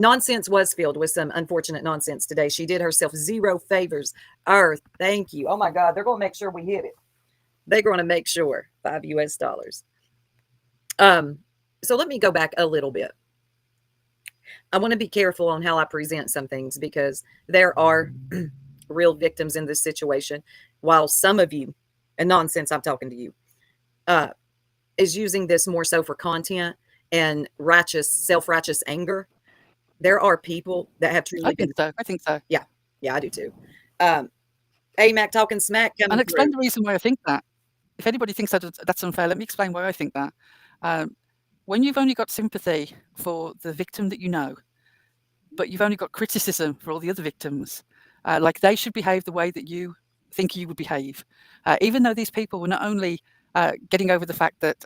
Nonsense was filled with some unfortunate nonsense today. She did herself zero favors. Earth, thank you. Oh my God, they're going to make sure we hit it. They're going to make sure $5. Um, so let me go back a little bit. I want to be careful on how I present some things because there are real victims in this situation. While some of you, and nonsense, I'm talking to you, uh, is using this more so for content and righteous, self righteous anger. There are people that have I truly think been, so. I think so. yeah, yeah, I do too. Um, AMAC talking smack And coming through. explain the reason why I think that. If anybody thinks that's unfair, let me explain why I think that. Um, when you've only got sympathy for the victim that you know, but you've only got criticism for all the other victims, like they should behave the way that you think you would behave, even though these people were not only getting over the fact that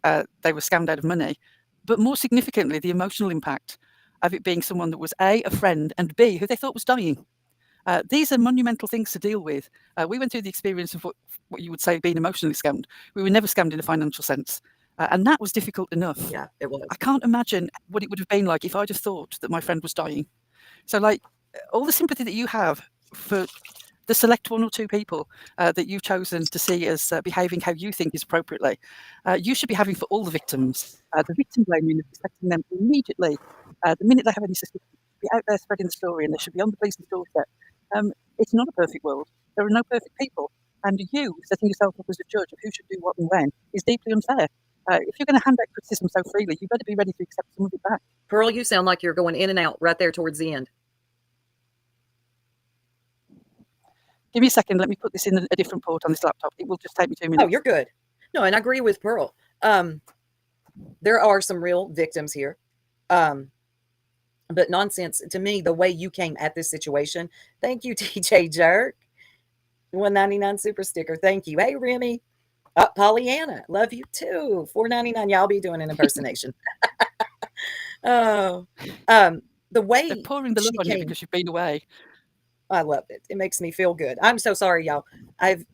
they were scammed out of money, but more significantly, the emotional impact of it being someone that was A, a friend, and B, who they thought was dying. These are monumental things to deal with. We went through the experience of what you would say being emotionally scammed. We were never scammed in a financial sense. And that was difficult enough. Yeah, it I was. can't imagine what it would have been like if I'd have thought that my friend was dying. So, like, all the sympathy that you have for the select one or two people that you've chosen to see as behaving how you think is appropriately, you should be having for all the victims. The victim blaming is expecting them immediately, the minute they have any suspicion, to be out there spreading the story, and they should be on the police's doorstep. It's not a perfect world. There are no perfect people. And you setting yourself up as a judge of who should do what and when is deeply unfair. If you're going to hand out criticism so freely, you better be ready to accept some of it back. Pearl, you sound like you're going in and out right there towards the end. Give me a second. Let me put this in a different port on this laptop. It will just take me 2 Oh, minutes. you're good. No, and I agree with Pearl. There are some real victims here. Um, but nonsense to me, the way you came at this situation. Thank you, TJ Jerk. 199 super sticker. Thank you. Hey, Remy. Pollyanna. Love you too. 4.99. Yeah, I'll be doing an impersonation. Oh, the They're way pouring the love she on you came, because you've been away. I love it. It makes me feel good. I'm so sorry, y'all.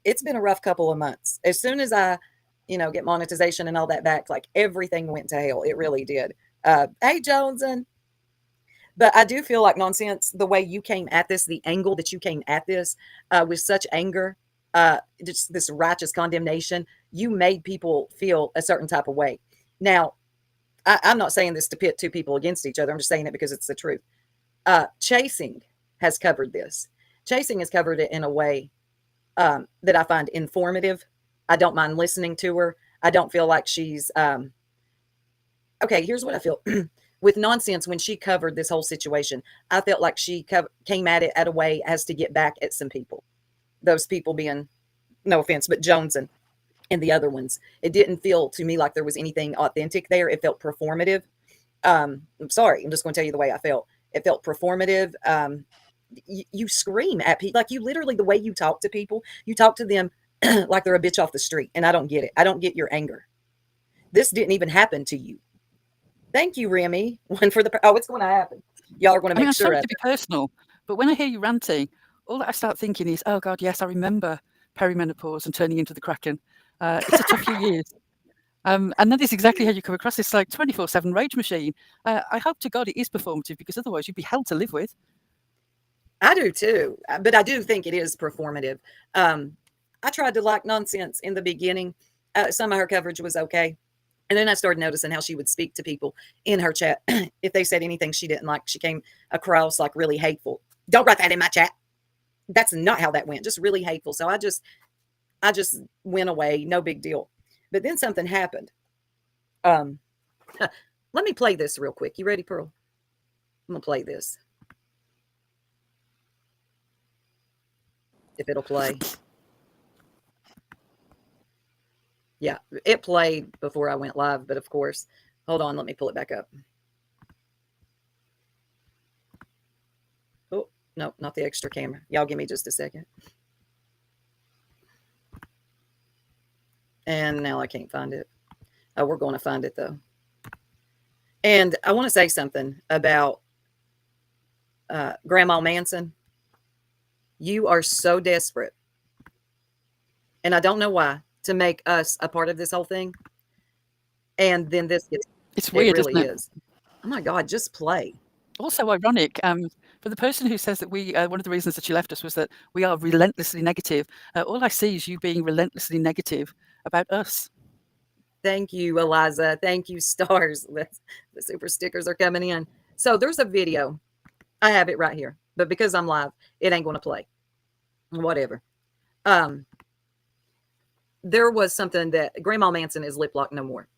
It's been a rough couple of months. As soon as I, get monetization and all that back, like everything went to hell. It really did. Hey, Joneson. But I do feel like nonsense, the way you came at this, the angle that you came at this with such anger, just this righteous condemnation, you made people feel a certain type of way. Now, I'm not saying this to pit two people against each other. I'm just saying it because it's the truth. Chasing has covered this. Chasing has covered it in a way that I find informative. I don't mind listening to her. I don't feel like she's okay. Here's what I feel with nonsense when she covered this whole situation. I felt like she came at it at a way as to get back at some people. Those people being, no offense, but Jones and the other ones. It didn't feel to me like there was anything authentic there. It felt performative. I'm sorry. I'm just going to tell you the way I felt. It felt performative. You scream at people like you literally the way you talk to people. You talk to them like they're a bitch off the street, and I don't get it. I don't get your anger. This didn't even happen to you. Thank you, Remy. One for the it's going to happen. Y'all are going to I mean, make I'm sure sorry of to be it. personal, but when I hear you ranting, all that I start thinking is, oh God, yes, I remember perimenopause and turning into the Kraken. It's a tough few years. And that is exactly how you come across. It's like 24/7 rage machine. I hope to God it is performative because otherwise you'd be hell to live with. I do too, but I do think it is performative. Um, I tried to like nonsense in the beginning. Some of her coverage was okay. And then I started noticing how she would speak to people in her chat. If they said anything she didn't like, she came across like really hateful. Don't write that in my chat. That's not how that went. Just really hateful. So I just went away. No big deal. But then something happened. Um, let me play this real quick. You ready, Pearl? I'm gonna play this if it'll play. Yeah, it played before I went live, but of course, hold on. Let me pull it back up. Oh no, not the extra camera. Y'all give me just a second. And now I can't find it. Oh, we're going to find it though. And I want to say something about Grandma Manson. You are so desperate, and I don't know why, to make us a part of this whole thing. And then this gets, It's it weird, isn't really it? is. Oh my God, just play. Also ironic, for the person who says that one of the reasons that she left us was that we are relentlessly negative. All I see is you being relentlessly negative about us. Thank you, Eliza. Thank you, stars. The super stickers are coming in. So there's a video. I have it right here, but because I'm live, it ain't going to play. Whatever. Um, there was something that Grandma Manson is lip locked no more.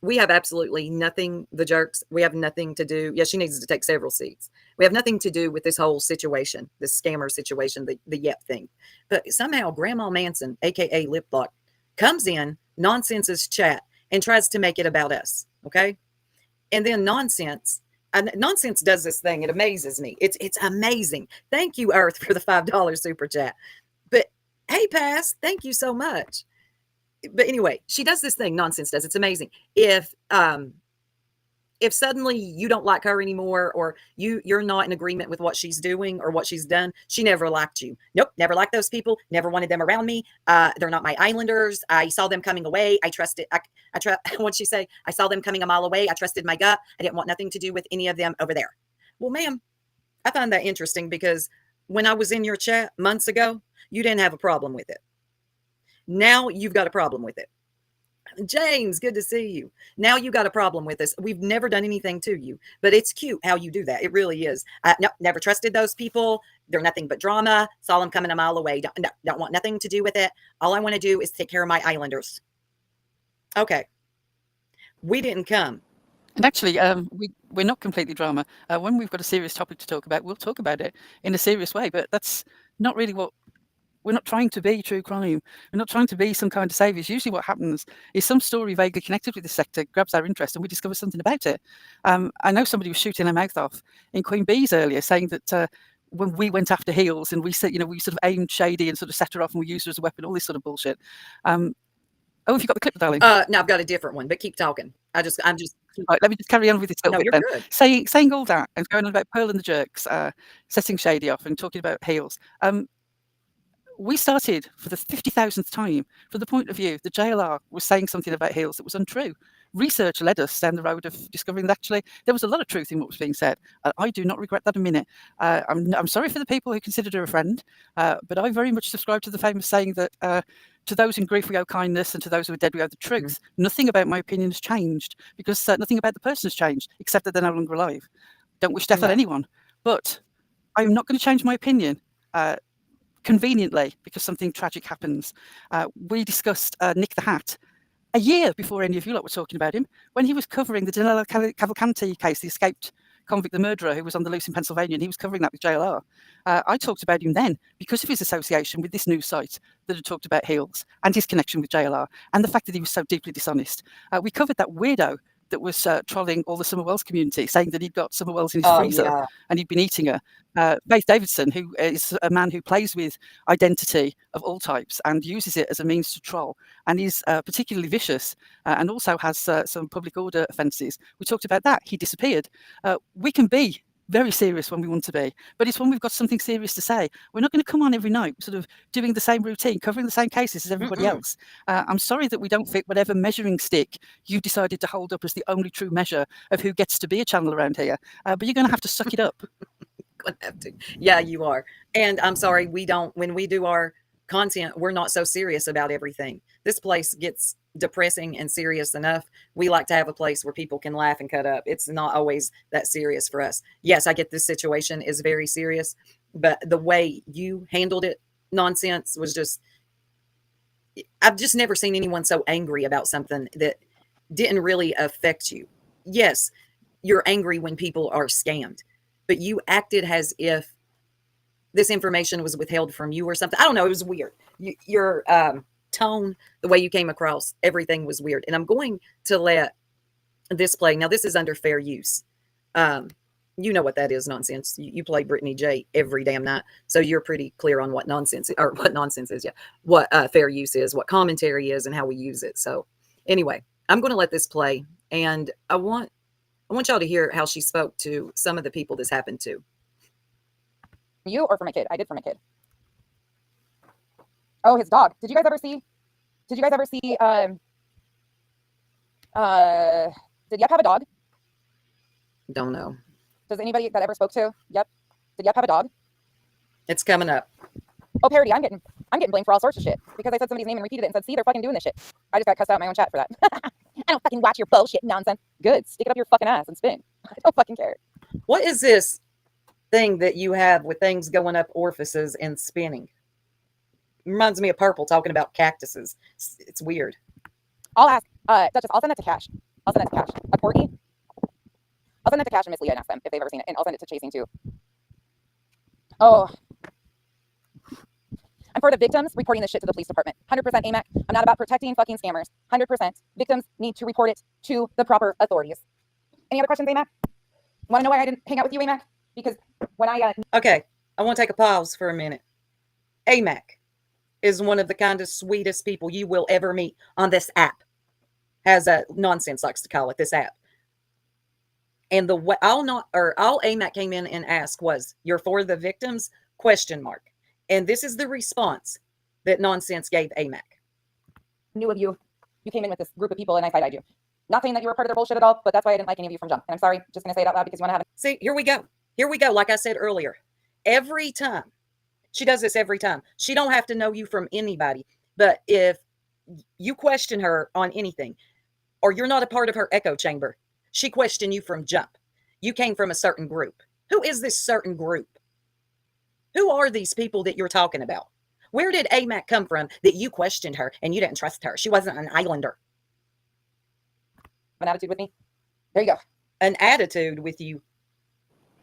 We have absolutely nothing, the jerks, we have nothing to do. Yeah, she needs to take several seats. We have nothing to do with this whole situation, this scammer situation, the Yep thing. But somehow Grandma Manson, aka Lip Lock, comes in, nonsense's chat, and tries to make it about us. Okay. And then Nonsense does this thing. It amazes me. It's amazing. Thank you, Earth, for the $5 super chat. But hey, Pass, thank you so much. But anyway, she does this thing. Nonsense does. It's amazing. If suddenly you don't like her anymore, or you're not in agreement with what she's doing or what she's done, she never liked you. Nope, never liked those people, never wanted them around me. They're not my islanders. I saw them coming away. I trusted. I trust. What'd she say? I saw them coming a mile away. I trusted my gut. I didn't want nothing to do with any of them over there. Well, ma'am, I find that interesting, because when I was in your chat months ago, you didn't have a problem with it. Now you've got a problem with it. James, good to see you. Now you got a problem with us. We've never done anything to you, but it's cute how you do that. It really is. No, never trusted those people. They're nothing but drama. Saw them coming a mile away. Don't want nothing to do with it. All I want to do is take care of my islanders. Okay. We didn't come. And actually, we're not completely drama. When we've got a serious topic to talk about, we'll talk about it in a serious way. But that's not really what we're not trying to be. True crime. We're not trying to be some kind of saviors. Usually, what happens is some story vaguely connected with the sector grabs our interest, and we discover something about it. I know somebody was shooting their mouth off in Queen Bee's earlier, saying that. When we went after Heels and we said, we sort of aimed Shady and sort of set her off and we used her as a weapon, all this sort of bullshit. Oh, have you got the clip, darling? No, I've got a different one, but keep talking. I'm just. Right, let me just carry on with this little No, bit you're then. good. Saying all that and going on about Pearl and the Jerks, setting Shady off and talking about Heels. We started for the 50,000th time from the point of view the JLR was saying something about Heels that was untrue. Research led us down the road of discovering that actually there was a lot of truth in what was being said. I do not regret that a minute. I'm sorry for the people who considered her a friend, but I very much subscribe to the famous saying that to those in grief we owe kindness, and to those who are dead we owe the truth. Nothing about my opinion has changed, because nothing about the person has changed, except that they're no longer alive. Don't wish death on anyone. But I'm not going to change my opinion. Conveniently, because something tragic happens. We discussed Nick the Hat a year before any of you lot were talking about him, when he was covering the Danilo Cavalcanti case, the escaped convict, the murderer who was on the loose in Pennsylvania, and he was covering that with JLR. I talked about him then because of his association with this news site that had talked about Heels and his connection with JLR and the fact that he was so deeply dishonest. We covered that weirdo that was trolling all the Summer Wells community, saying that he'd got Summer Wells in his freezer and he'd been eating her. Faith Davidson, who is a man who plays with identity of all types and uses it as a means to troll, and is particularly vicious and also has some public order offences. We talked about that. He disappeared. We can be very serious when we want to be, but it's when we've got something serious to say. We're not going to come on every night sort of doing the same routine, covering the same cases as everybody else. I'm sorry that we don't fit whatever measuring stick you decided to hold up as the only true measure of who gets to be a channel around here, but you're going to have to suck it up. Gonna have to. Yeah, you are. And I'm sorry, when we do our content, we're not so serious about everything. This place gets depressing and serious enough. We like to have a place where people can laugh and cut up. It's not always that serious for us. Yes, I get this situation is very serious, but the way you handled it, Nonsense, was just, I've just never seen anyone so angry about something that didn't really affect you. Yes, you're angry when people are scammed, but you acted as if this information was withheld from you or something. I don't know. It was weird. Your tone, the way you came across, everything was weird. And I'm going to let this play. Now, this is under fair use. You know what that is, Nonsense. You play Brittany J every damn night, so you're pretty clear on what nonsense is. Yeah, what fair use is, what commentary is, and how we use it. So, anyway, I'm going to let this play, and I want y'all to hear how she spoke to some of the people this happened to. You or for my kid? I did for my kid. Oh, his dog. Did you guys ever see? Did Yep have a dog? Don't know. Does anybody that ever spoke to Yep? Did Yep have a dog? It's coming up. Oh, Parody, I'm getting blamed for all sorts of shit because I said somebody's name and repeated it and said, see, they're fucking doing this shit. I just got cussed out in my own chat for that. I don't fucking watch your bullshit nonsense. Good. Stick it up your fucking ass and spin. I don't fucking care. What is this thing that you have with things going up orifices and spinning? Reminds me of Purple talking about cactuses. It's weird. I'll ask, Duchess, I'll send that to Cash. I'll send that to Cash. A Corky? I'll send that to Cash and Miss Leah and ask them if they've ever seen it. And I'll send it to Chasing too. Oh. I'm for the victims reporting this shit to the police department. 100% AMAC. I'm not about protecting fucking scammers. 100%. Victims need to report it to the proper authorities. Any other questions, AMAC? Want to know why I didn't hang out with you, AMAC? Because when I Okay, I want to take a pause for a minute. AMAC is one of the kindest, sweetest people you will ever meet on this app. Has a nonsense likes to call it this app. And the way all AMAC came in and asked was, "You're for the victims?" ? And this is the response that nonsense gave AMAC. knew of you, you came in with this group of people and I side-eyed you. Not saying that you were part of their bullshit at all, but that's why I didn't like any of you from jump. And I'm sorry, just gonna say it out loud because you want to have it. See, here we go. Here we go. Like I said earlier, every time she does this, every time she don't have to know you from anybody, but if you question her on anything, or you're not a part of her echo chamber, she questioned you from jump. You came from a certain group. Who is this certain group? Who are these people that you're talking about? Where did AMAC come from that you questioned her and you didn't trust her? She wasn't an islander. An attitude with me. There you go. An attitude with you.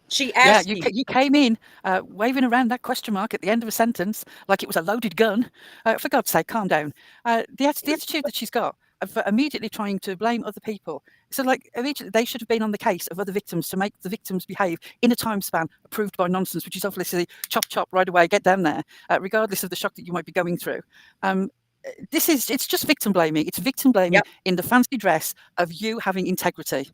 She asked you came in waving around that question mark at the end of a sentence like it was a loaded gun. For God's sake, calm down. The attitude that she's got of immediately trying to blame other people. So, like, immediately they should have been on the case of other victims to make the victims behave in a time span approved by nonsense, which is obviously chop right away, get down there, regardless of the shock that you might be going through. It's just victim blaming. It's victim blaming in the fancy dress of you having integrity.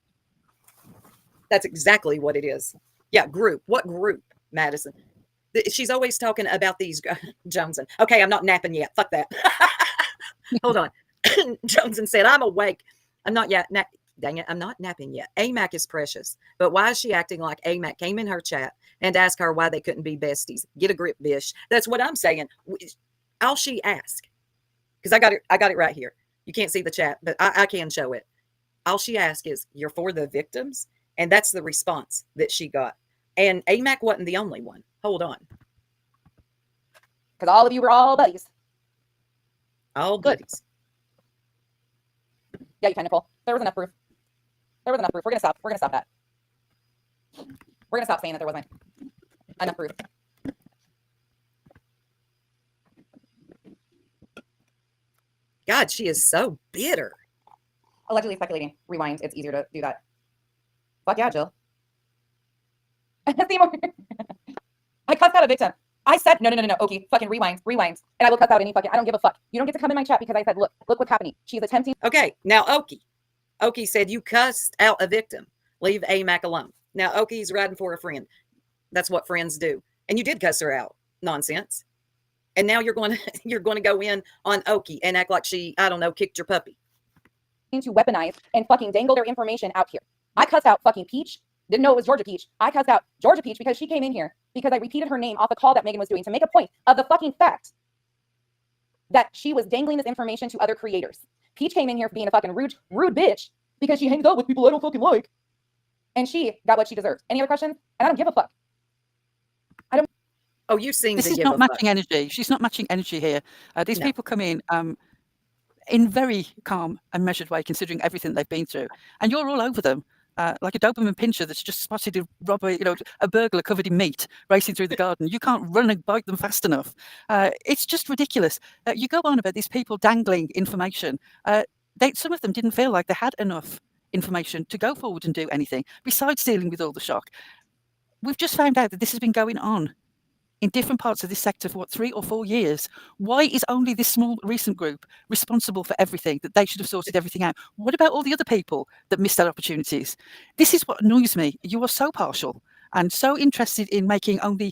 That's exactly what it is. Yeah, group. What group, Madison? She's always talking about these Joneson. Okay, I'm not napping yet. Fuck that. Hold on. Joneson said, "I'm awake. I'm not yet. Dang it, I'm not napping yet." AMAC is precious. But why is she acting like AMAC came in her chat and asked her why they couldn't be besties? Get a grip, bish. That's what I'm saying. All she asked, because I got it right here. You can't see the chat, but I can show it. All she asked is, "You're for the victims?" And that's the response that she got. And AMAC wasn't the only one. Hold on. Because all of you were all buddies. All buddies. Yeah, you can, Nicole. There was enough proof. We're gonna stop. We're gonna stop that. We're gonna stop saying that there wasn't enough proof. God, she is so bitter. Allegedly speculating. Rewind. It's easier to do that. Fuck yeah, Jill. I cussed out a victim. I said, no. Okay, fucking rewind. And I will cuss out any fucking, I don't give a fuck. You don't get to come in my chat because I said, look what's happening. She's attempting. Okay, now Okie said you cussed out a victim. Leave AMAC alone. Now Okie's riding for a friend. That's what friends do. And you did cuss her out. Nonsense. And now you're going to go in on Okie and act like she, I don't know, kicked your puppy. To weaponize and fucking dangle their information out here. I cussed out fucking Peach. Didn't know it was Georgia Peach. I cussed out Georgia Peach because she came in here because I repeated her name off a call that Megan was doing to make a point of the fucking fact that she was dangling this information to other creators. Peach came in here being a fucking rude bitch because she hangs out with people I don't fucking like. And she got what she deserved. Any other questions? And I don't give a fuck. I don't. Oh, you seem this to is give not a matching fuck. energy. She's not matching energy here. These No. people come in very calm and measured way, considering everything they've been through. And you're all over them. Like a Doberman pincher that's just spotted a robber, a burglar covered in meat racing through the garden. You can't run and bite them fast enough. It's just ridiculous. You go on about these people dangling information. Some of them didn't feel like they had enough information to go forward and do anything besides dealing with all the shock. We've just found out that this has been going on in different parts of this sector for 3 or 4 years. Why is only this small recent group responsible for everything, that they should have sorted everything out? What about all the other people that missed their opportunities? This is what annoys me. You are so partial and so interested in making only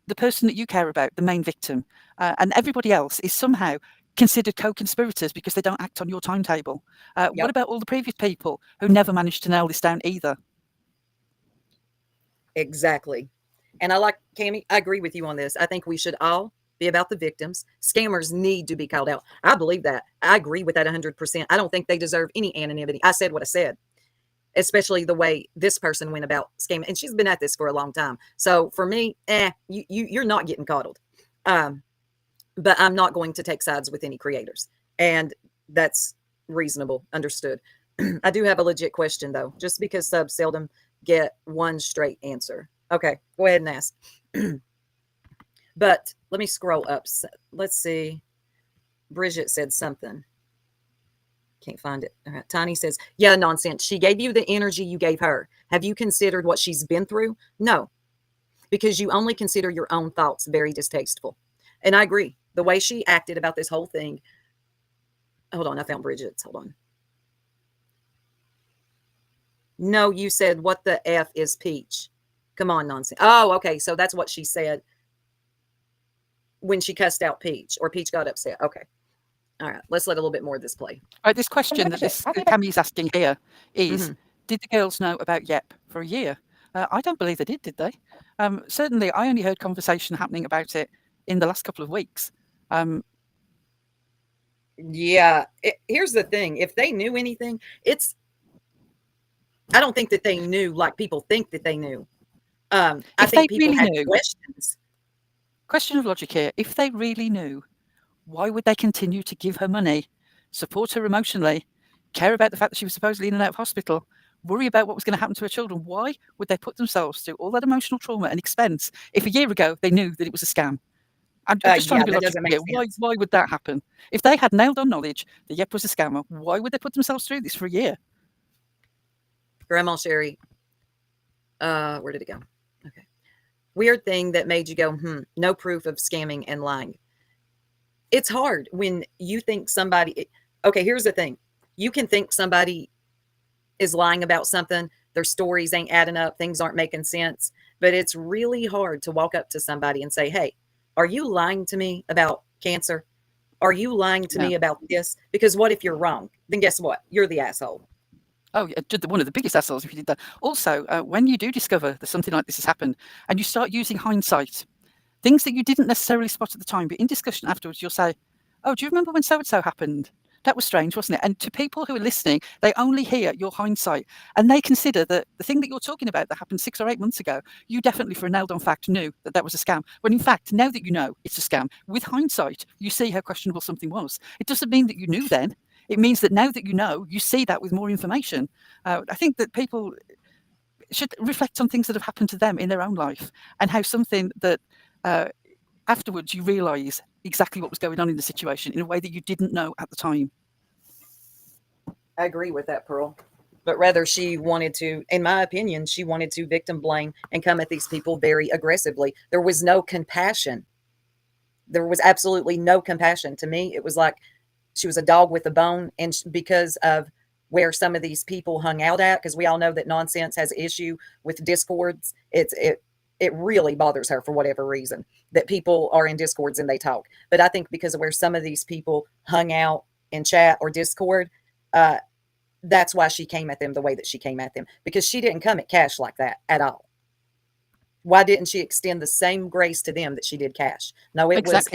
the person that you care about the main victim, and everybody else is somehow considered co-conspirators because they don't act on your timetable. What about all the previous people who never managed to nail this down either? Exactly. And I like Cammie, I agree with you on this. I think we should all be about the victims. Scammers need to be called out. I believe that. I agree with that 100%. I don't think they deserve any anonymity. I said what I said, especially the way this person went about scamming. And she's been at this for a long time. So for me, you're not getting coddled. Um, but I'm not going to take sides with any creators. And that's reasonable, understood. I do have a legit question though, just because subs seldom get one straight answer. Okay, go ahead and ask. But let me scroll up. Let's see. Bridget said something. Can't find it. All right. Tiny says, yeah, nonsense. She gave you the energy you gave her. Have you considered what she's been through? No, because you only consider your own thoughts very distasteful. And I agree. The way she acted about this whole thing. Hold on. I found Bridget's. Hold on. No, you said, what the F is Peach? Come on, nonsense. Oh, okay. So that's what she said when she cussed out Peach, or Peach got upset. Okay. All right. Let's let a little bit more of this play. All right, this question that Cammie's asking here is, did the girls know about Yep for a year? I don't believe they did they? Certainly, I only heard conversation happening about it in the last couple of weeks. Yeah. Here's the thing. If they knew anything, I don't think that they knew like people think that they knew. I think people had questions. Question of logic here. If they really knew, why would they continue to give her money, support her emotionally, care about the fact that she was supposedly in and out of hospital, worry about what was going to happen to her children? Why would they put themselves through all that emotional trauma and expense if a year ago they knew that it was a scam? I'm just trying to be logical here. Why would that happen? If they had nailed on knowledge that Yep was a scammer, why would they put themselves through this for a year? Grandma Sherry, where did it go? Okay. Weird thing that made you go, no proof of scamming and lying. It's hard when you think somebody, okay, here's the thing. You can think somebody is lying about something. Their stories ain't adding up. Things aren't making sense. But it's really hard to walk up to somebody and say, hey, are you lying to me about cancer? Are you lying to me about this? Because what if you're wrong? Then guess what? You're the asshole. Oh, yeah, one of the biggest assholes if you did that. Also, when you do discover that something like this has happened and you start using hindsight, things that you didn't necessarily spot at the time, but in discussion afterwards, you'll say, oh, do you remember when so-and-so happened? That was strange, wasn't it? And to people who are listening, they only hear your hindsight and they consider that the thing that you're talking about that happened 6 or 8 months ago, you definitely for a nailed on fact knew that that was a scam. When in fact, now that you know it's a scam, with hindsight, you see how questionable something was. It doesn't mean that you knew then. It means that now that you know, you see that with more information. I think that people should reflect on things that have happened to them in their own life and how something that afterwards you realise exactly what was going on in the situation in a way that you didn't know at the time. I agree with that, Pearl. But rather she wanted to, in my opinion, she wanted to victim blame and come at these people very aggressively. There was no compassion. There was absolutely no compassion. To me, it was like she was a dog with a bone. And because of where some of these people hung out at, because we all know that nonsense has issue with discords, it really bothers her for whatever reason that people are in discords and they talk. But I think because of where some of these people hung out in chat or discord, that's why she came at them the way that she came at them, because she didn't come at Cash like that at all. Why didn't she extend the same grace to them that she did Cash? No, it was.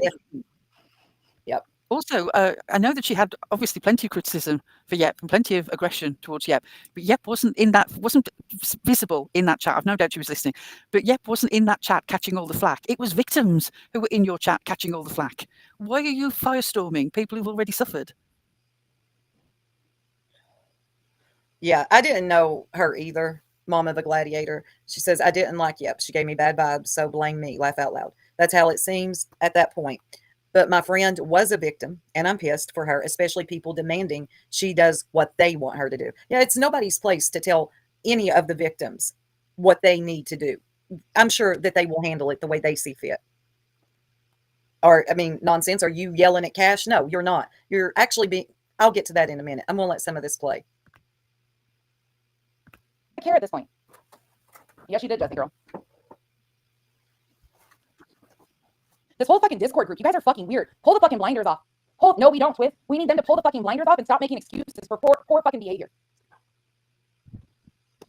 Yep. Also, I know that she had obviously plenty of criticism for Yep and plenty of aggression towards Yep, but Yep wasn't visible in that chat. I've no doubt she was listening, but Yep wasn't in that chat catching all the flack. It was victims who were in your chat catching all the flack. Why are you firestorming people who've already suffered? Yeah, I didn't know her either. Mom of a Gladiator. She says, I didn't like Yep. She gave me bad vibes, so blame me. Laugh out loud. That's how it seems at that point. But my friend was a victim, and I'm pissed for her, especially people demanding she does what they want her to do. Yeah, it's nobody's place to tell any of the victims what they need to do. I'm sure that they will handle it the way they see fit. Or, I mean, nonsense. Are you yelling at Cash? No, you're not. You're actually being, I'll get to that in a minute. I'm going to let some of this play. I care at this point. Yes, you did, Jesse girl. This whole fucking Discord group, you guys are fucking weird. Pull the fucking blinders off. No, we don't, Twith. We need them to pull the fucking blinders off and stop making excuses for poor fucking behavior.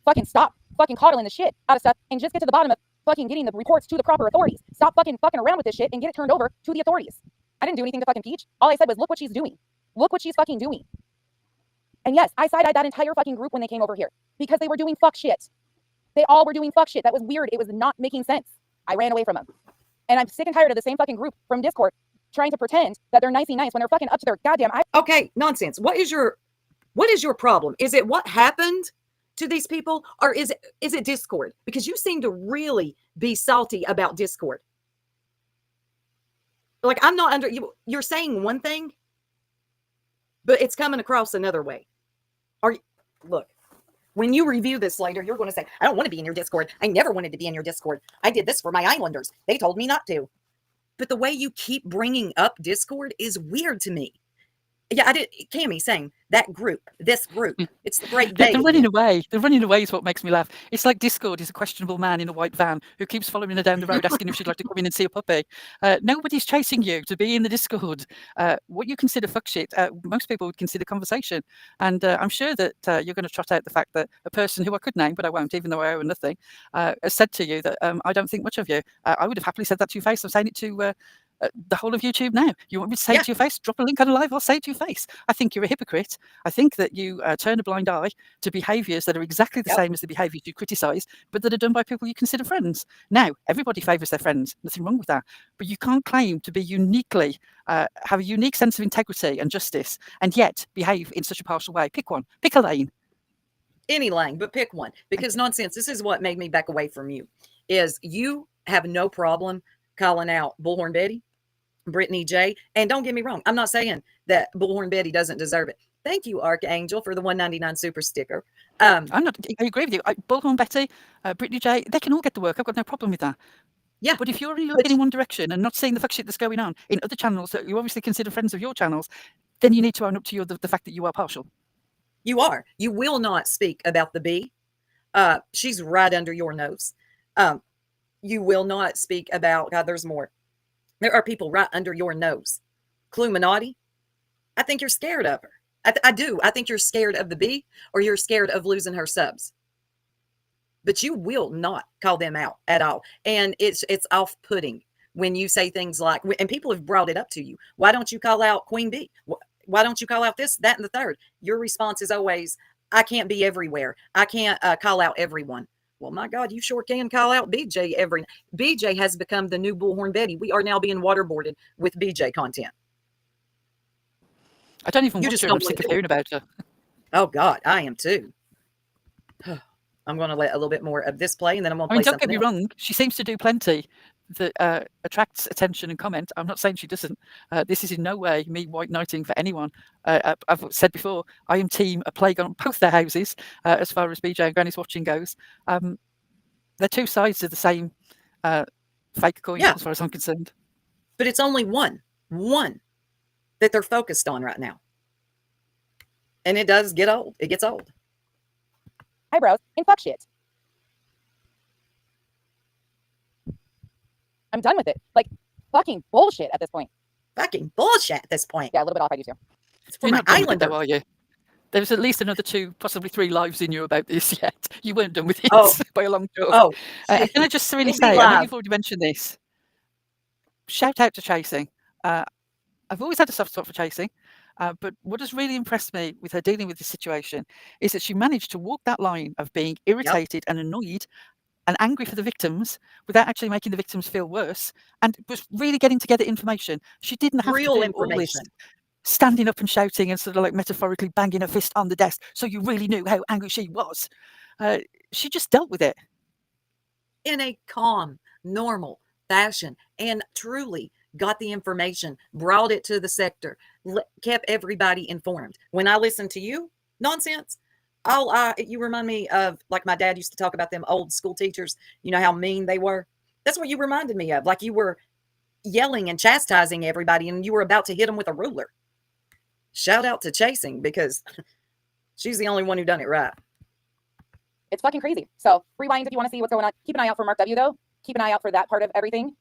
Fucking stop. fucking coddling the shit out of stuff and just get to the bottom of fucking getting the reports to the proper authorities. Stop fucking around with this shit and get it turned over to the authorities. I didn't do anything to fucking Peach. All I said was, look what she's doing. Look what she's fucking doing. And yes, I side-eyed that entire fucking group when they came over here because they were doing fuck shit. They all were doing fuck shit. That was weird. It was not making sense. I ran away from them. And I'm sick and tired of the same fucking group from Discord trying to pretend that they're nicey nice when they're fucking up to their goddamn eye. Okay, nonsense. What is your problem? Is it what happened to these people, or is it Discord? Because you seem to really be salty about Discord. Like, I'm not under you. You're saying one thing, but it's coming across another way. Look, when you review this later, you're going to say, I don't want to be in your Discord. I never wanted to be in your Discord. I did this for my Islanders. They told me not to. But the way you keep bringing up Discord is weird to me. Yeah, I did. Cammy saying that group, this group, it's the great day. They're running away. They're running away is what makes me laugh. It's like Discord is a questionable man in a white van who keeps following her down the road asking if she'd like to come in and see a puppy. Nobody's chasing you to be in the Discord. What you consider fuck shit, most people would consider conversation. And I'm sure that you're going to trot out the fact that a person who I could name, but I won't, even though I owe nothing, has said to you that I don't think much of you. I would have happily said that to your face. I'm saying it to the whole of YouTube now. You want me to say it to your face? Drop a link on a live, I'll say it to your face. I think you're a hypocrite. I think that you turn a blind eye to behaviours that are exactly the same as the behaviours you criticise, but that are done by people you consider friends. Now, everybody favours their friends. Nothing wrong with that. But you can't claim to be uniquely, have a unique sense of integrity and justice, and yet behave in such a partial way. Pick one. Pick a lane. Any lane, but pick one. Because nonsense, this is what made me back away from you, is you have no problem calling out Bullhorn Betty, Brittany J. And don't get me wrong, I'm not saying that Bullhorn Betty doesn't deserve it. Thank you, Archangel, for the $1.99 super sticker. I agree with you. Bullhorn Betty, Brittany J, they can all get the work. I've got no problem with that. Yeah. But if you're only looking in one direction and not seeing the fuck shit that's going on in other channels that you obviously consider friends of your channels, then you need to own up to the fact that you are partial. You are. You will not speak about the bee. She's right under your nose. You will not speak about, God, there's more. There are people right under your nose. Cluminati, I think you're scared of her. I do. I think you're scared of the bee, or you're scared of losing her subs. But you will not call them out at all. And it's off-putting when you say things like, and people have brought it up to you. Why don't you call out Queen Bee? Why don't you call out this, that, and the third? Your response is always, I can't be everywhere. I can't call out everyone. Well, my God, you sure can call out BJ BJ has become the new Bullhorn Betty. We are now being waterboarded with BJ content. I don't even watch her. I'm sick of hearing about her. Oh, God, I am too. I'm going to let a little bit more of this play, and then I'm going to play something don't get me wrong. She seems to do plenty that attracts attention and comment. I'm not saying she doesn't. This is in no way me white knighting for anyone. I've said before, I am team a plague on both their houses as far as BJ and Granny's watching goes. They're two sides of the same fake coin, as far as I'm concerned. But it's only one that they're focused on right now. And it does get old. It gets old. Eyebrows and fuck shit. I'm done with it. Like, fucking bullshit at this point. Fucking bullshit at this point. Yeah, a little bit off, I do too. It's for my Islander. Are you? There's at least another 2, possibly 3 lives in you about this yet. You weren't done with it by a long shot. Can I just really say, I know you've already mentioned this. Shout out to Chasing. I've always had a soft spot for Chasing. But what has really impressed me with her dealing with this situation is that she managed to walk that line of being irritated and annoyed and angry for the victims without actually making the victims feel worse, and was really getting together information. She didn't have real to do information. All this standing up and shouting and sort of like metaphorically banging her fist on the desk so you really knew how angry she was. She just dealt with it in a calm, normal fashion, and truly got the information, brought it to the sector, kept everybody informed. When I listen to you, nonsense, you remind me of, like, my dad used to talk about them old school teachers, you know, how mean they were. That's what you reminded me of. Like, you were yelling and chastising everybody, and you were about to hit them with a ruler. Shout out to Chasing, because she's the only one who done it right. It's fucking crazy. So rewind if you want to see what's going on. Keep an eye out for Mark W, though. Keep an eye out for that part of everything.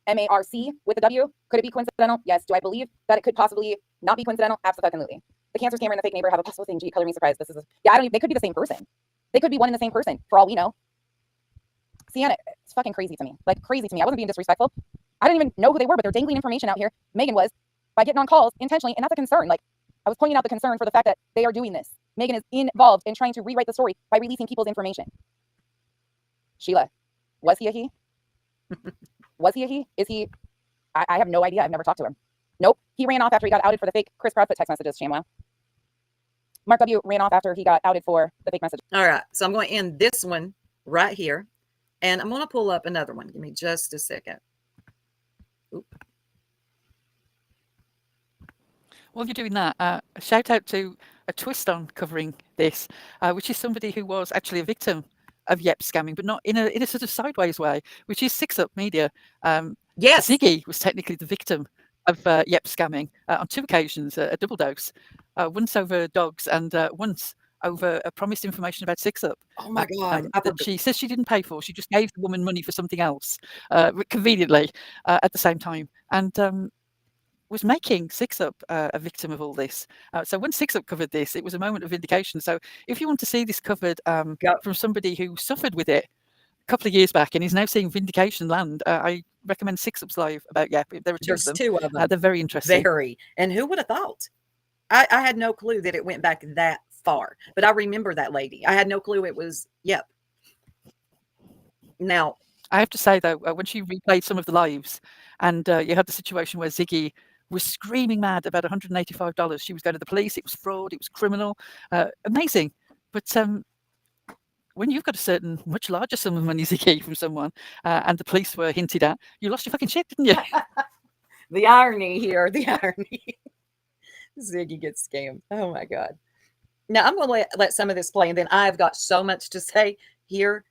MARC with a W. Could it be coincidental? Yes. Do I believe that it could possibly not be coincidental? Absolutely. The cancer scammer and the fake neighbor have a possible thing. Gee, color me surprised. They could be the same person. They could be one and the same person for all we know. Sienna, it's fucking crazy to me. Like, crazy to me. I wasn't being disrespectful. I didn't even know who they were, but they're dangling information out here. Megan was, by getting on calls intentionally, and that's a concern. Like, I was pointing out the concern for the fact that they are doing this. Megan is involved in trying to rewrite the story by releasing people's information. Sheila, was he a he? Was he a he? Is he? I have no idea. I've never talked to him. Nope. He ran off after he got outed for the fake Chris Proudfoot text messages, ShamWow. Mark W. ran off after he got outed for the fake message. All right. So I'm going to end this one right here. And I'm going to pull up another one. Give me just a second. Oop. While you're doing that, a shout out to a twist on covering this, which is somebody who was actually a victim of Yep scamming, but not in a sort of sideways way, which is Six Up Media. Yes. Ziggy was technically the victim of Yep scamming on 2 occasions, a double dose, once over dogs and once over promised information about Six Up. Oh my God. That she says she didn't pay for. She just gave the woman money for something else, conveniently, at the same time. And was making Six Up a victim of all this. So when Six Up covered this, it was a moment of vindication. So if you want to see this covered from somebody who suffered with it a couple of years back and is now seeing vindication land, I recommend Six Up's live about Yep. There are There's 2 of them. They're very interesting. Very. And who would have thought? I had no clue that it went back that far. But I remember that lady. I had no clue it was Yep. Now, I have to say, though, when she replayed some of the lives and you had the situation where Ziggy was screaming mad about $185. She was going to the police. It was fraud. It was criminal. Amazing. But when you've got a certain much larger sum of money, Ziggy, from someone, and the police were hinted at, you lost your fucking shit, didn't you? the irony here, the irony. Ziggy gets scammed. Oh my God. Now I'm going to let some of this play, and then I've got so much to say here.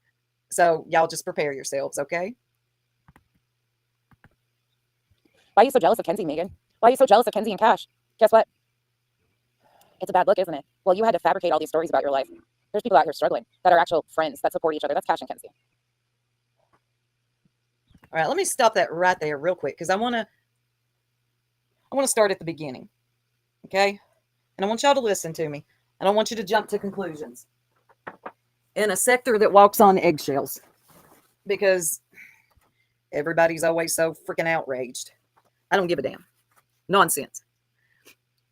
So y'all just prepare yourselves, okay? Why are you so jealous of Kenzie, Megan? Why are you so jealous of Kenzie and Cash? Guess what? It's a bad look, isn't it? Well, you had to fabricate all these stories about your life. There's people out here struggling that are actual friends that support each other. That's Cash and Kenzie. All right, let me stop that right there real quick because I want to start at the beginning, okay? And I want y'all to listen to me. I don't want you to jump to conclusions. In a sector that walks on eggshells, because everybody's always so freaking outraged. I don't give a damn. Nonsense.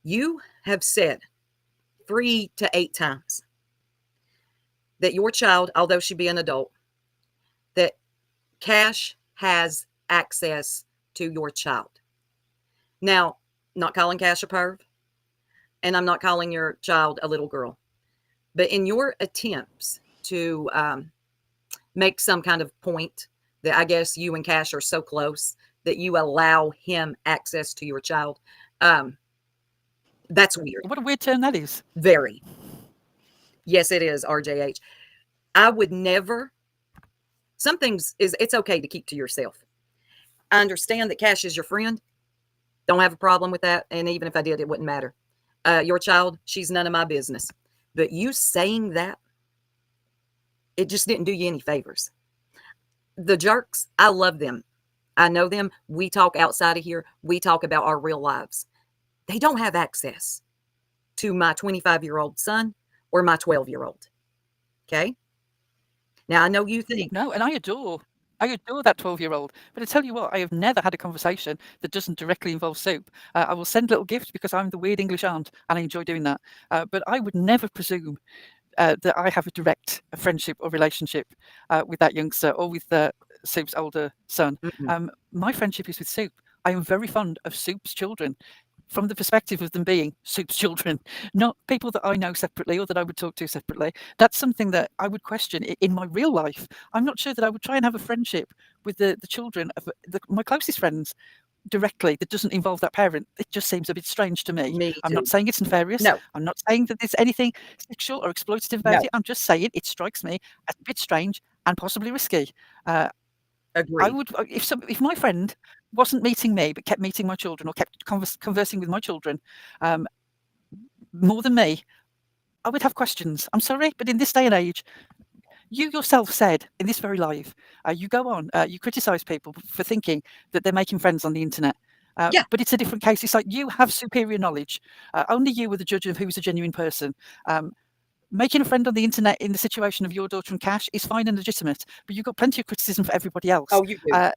You have said 3 to 8 times that your child, although she be an adult, that Cash has access to your child. Now, not calling Cash a perv, and I'm not calling your child a little girl, but in your attempts to make some kind of point that I guess you and Cash are so close that you allow him access to your child, that's weird. What a weird turn that is. Very. Yes, it is, RJH. I would never. Some things it's okay to keep to yourself. I understand that Cash is your friend. Don't have a problem with that. And even if I did, it wouldn't matter. Your child, she's none of my business. But you saying that, it just didn't do you any favors. The jerks, I love them. I know them. We talk outside of here. We talk about our real lives. They don't have access to my 25-year-old son or my 12-year-old. Okay? Now, I know you think. No, and I adore that 12-year-old. But I tell you what, I have never had a conversation that doesn't directly involve soup. I will send little gifts because I'm the weird English aunt and I enjoy doing that. But I would never presume that I have a direct friendship or relationship with that youngster or with Soup's older son. My friendship is with Soup. I am very fond of Soup's children from the perspective of them being Soup's children, not people that I know separately or that I would talk to separately. That's something that I would question in my real life. I'm not sure that I would try and have a friendship with the children of my closest friends directly that doesn't involve that parent. It just seems a bit strange to me. I'm not saying it's nefarious. No. I'm not saying that there's anything sexual or exploitative about it. I'm just saying it strikes me as a bit strange and possibly risky. Agree. I would, if my friend wasn't meeting me but kept meeting my children or kept conversing with my children more than me, I would have questions. I'm sorry, but in this day and age, you yourself said in this very live, you go on, you criticize people for thinking that they're making friends on the internet. But it's a different case. It's like you have superior knowledge. Only you are the judge of who's a genuine person. Making a friend on the internet in the situation of your daughter and Cash is fine and legitimate, but you've got plenty of criticism for everybody else. Oh, you do.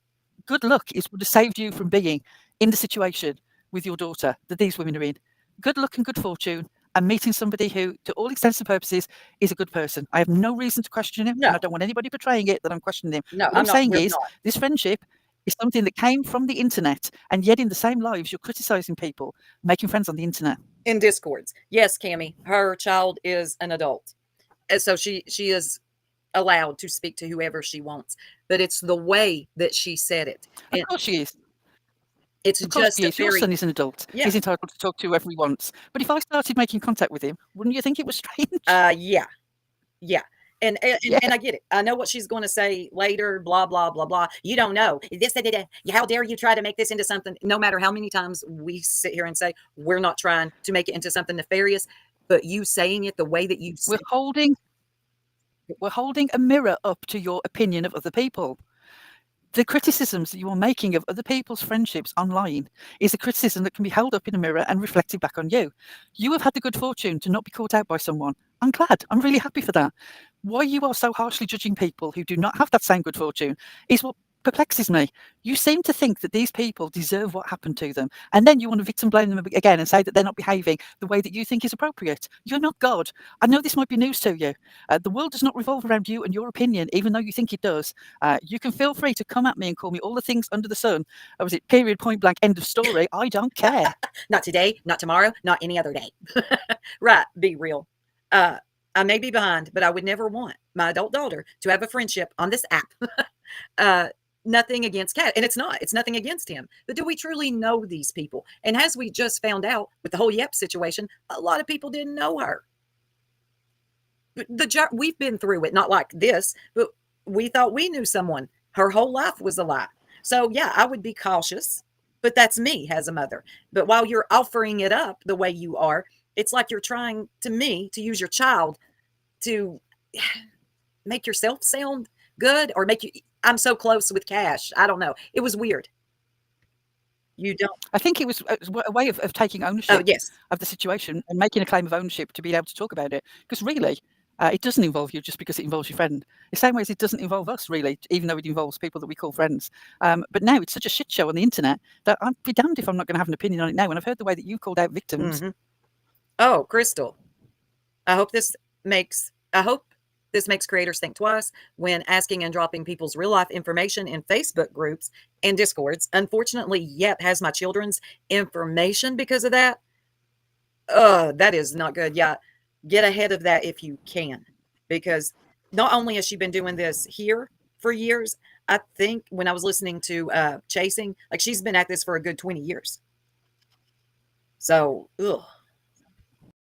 Good luck is what has saved you from being in the situation with your daughter that these women are in. Good luck and good fortune and meeting somebody who, to all intents and purposes, is a good person. I have no reason to question him, and I No, don't want anybody portraying it that I'm questioning him. no, What I'm I'm not. saying We're is not. this friendship is something that came from the internet, and yet in the same lives, you're criticizing people making friends on the internet. In discords. Yes, Cammie, her child is an adult. And so she is allowed to speak to whoever she wants. But it's the way that she said it. Of And course she is. it's Of course just he a is. Your very son is an adult. yeah. He's entitled to talk to whoever he wants. But if I started making contact with him, wouldn't you think it was strange? Yeah. Yeah. Yeah. And I get it. I know what she's going to say later, blah, blah, blah, blah. You don't know. This, da, da, da. How dare you try to make this into something? No matter how many times we sit here and say, we're not trying to make it into something nefarious, but you saying it the way that you We're said holding a mirror up to your opinion of other people. The criticisms that you are making of other people's friendships online is a criticism that can be held up in a mirror and reflected back on you. You have had the good fortune to not be caught out by someone. I'm glad. I'm really happy for that. Why you are so harshly judging people who do not have that same good fortune is what perplexes me. You seem to think that these people deserve what happened to them, and then you want to victim blame them again and say that they're not behaving the way that you think is appropriate. You're not God. I know this might be news to you. The world does not revolve around you and your opinion, even though you think it does. You can feel free to come at me and call me all the things under the sun. Was it period, point blank, end of story? I don't care. Not today, not tomorrow, not any other day. Right. Be real. I may be behind, but I would never want my adult daughter to have a friendship on this app. Nothing against Cat, and it's nothing against him. But do we truly know these people? And as we just found out with the whole Yep situation, a lot of people didn't know her. We've been through it, not like this, but we thought we knew someone. Her whole life was a lie. So yeah, I would be cautious, but that's me as a mother. But while you're offering it up the way you are, it's like you're trying to use your child to make yourself sound good or make you. I'm so close with Cash. I don't know. It was weird. You don't. I think it was a way of taking Oh ownership yes. of the situation and making a claim of ownership to be able to talk about it. Because really, it doesn't involve you just because it involves your friend. The same way as it doesn't involve us, really, even though it involves people that we call friends. But now it's such a shit show on the internet that I'd be damned if I'm not going to have an opinion on it now. And I've heard the way that you called out victims. Oh, Crystal. I hope this makes creators think twice when asking and dropping people's real life information in Facebook groups and discords. Unfortunately, Yep has my children's information because of that. That is not good. Yeah, get ahead of that if you can, because not only has she been doing this here for years, I think when I was listening to Chasing, like she's been at this for a good 20 years. So, ugh.